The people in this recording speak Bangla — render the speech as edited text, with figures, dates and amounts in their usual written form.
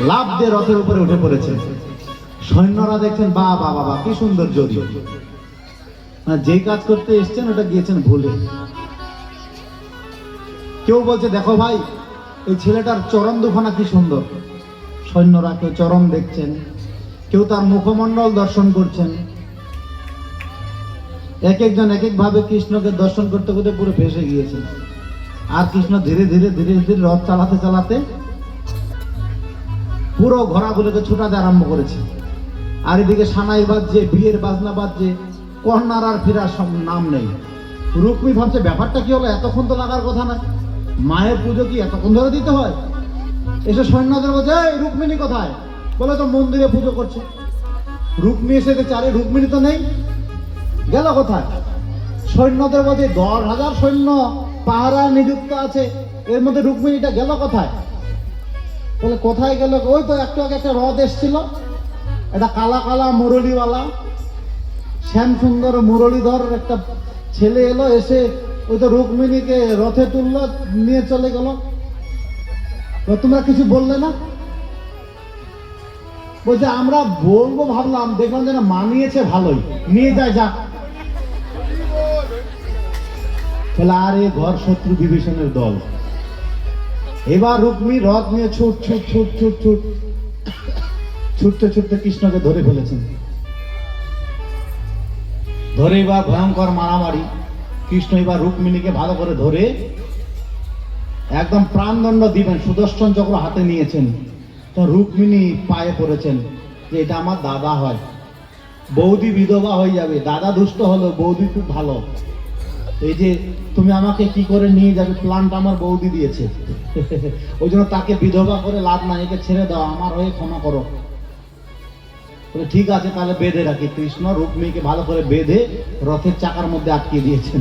লাফ দিয়ে রথের উপরে উঠে পড়েছে। সৈন্যরা দেখছেন বাবা বাবা কি সুন্দর জড়ি, যে কাজ করতে এসছেন ওটা গিয়েছেন ভুলে। কেউ বলছে দেখো ভাই এই ছেলেটার চরণ দুখানা কি সুন্দর। সৈন্যরা কেউ চরণ দেখছেন, কেউ তার মুখমণ্ডল দর্শন করছেন। এক একজন এক এক ভাবে কৃষ্ণকে দর্শন করতে করতে পুরো ভেসে গিয়েছেন। আর কৃষ্ণ ধীরে ধীরে ধীরে ধীরে রথ চালাতে চালাতে পুরো ঘোড়াগুলোকে ছুটাতে আরম্ভ করেছে। আর এদিকে সানাই বাজছে, বিয়ের বাজনা বাজছে, কর্নার আর ফেরার নাম নেই। রুক্মিণী ভাবছে ব্যাপারটা কি হলো, এতক্ষণ তো লাগার কথা না, মায়ের পুজো কি এতক্ষণ ধরে দিতে হয়? এসে সৈন্যদের বলছে এই রুক্মিণী কোথায়? বলে তো মন্দিরে পুজো করছে। রুক্মিণী এসে দেখছে আরে রুক্মিণী তো নেই, গেল কোথায়? সৈন্যদের বলছে 10,000 সৈন্য পাহারা নিযুক্ত আছে, এর মধ্যে রুক্মিণীটা গেল কোথায়? বলে কোথায় গেল? ওই তো একটু আগে একটা রথ এসছিল, এটা কালা কালা মুরলিওয়ালা শ্যাম সুন্দর মুরলীধর একটা ছেলে এলো, এসে ওই তো রুক্মিণীকে রথে তুললো, নিয়ে চলে গেল। তোমরা কিছু বললে না? বলছে আমরা বলবো ভাবলাম, দেখলাম যেন মানিয়েছে ভালোই, নিয়ে যায় যাক। তাহলে আর এ ঘর শত্রু বিভীষণের দল। এবার রুক্মিণী রথ নিয়ে ছুট ছুট ছুট ছুট ছুট ছুটতে ছুটতে কৃষ্ণকে ধরে ফেলেছেন। ধরে এবার ভয়ঙ্কর মারামারি। কৃষ্ণ এবার রুক্মিণীকে ভালো করে ধরে একদম প্রাণদণ্ড দিবেন, সুদর্শন চক্র হাতে নিয়েছেন। তো রুক্মিণী পায়ে পড়েছেন যে এটা আমার দাদা হয়, বৌদি বিধবা হয়ে যাবে, দাদা দুষ্ট হলো, বৌদি খুব ভালো, এই যে তুমি আমাকে কি করে নিয়ে যাবে প্ল্যানটা আমার বৌদি দিয়েছে, ওই জন্য তাকে বিধবা করে লাভ নাই, একে ছেড়ে দাও, আমার হয়ে ক্ষমা করো। ঠিক আছে তাহলে বেঁধে রাখি। কৃষ্ণ রুক্মিণীকে ভালো করে বেঁধে রথের চাকার মধ্যে আটকে দিয়েছেন।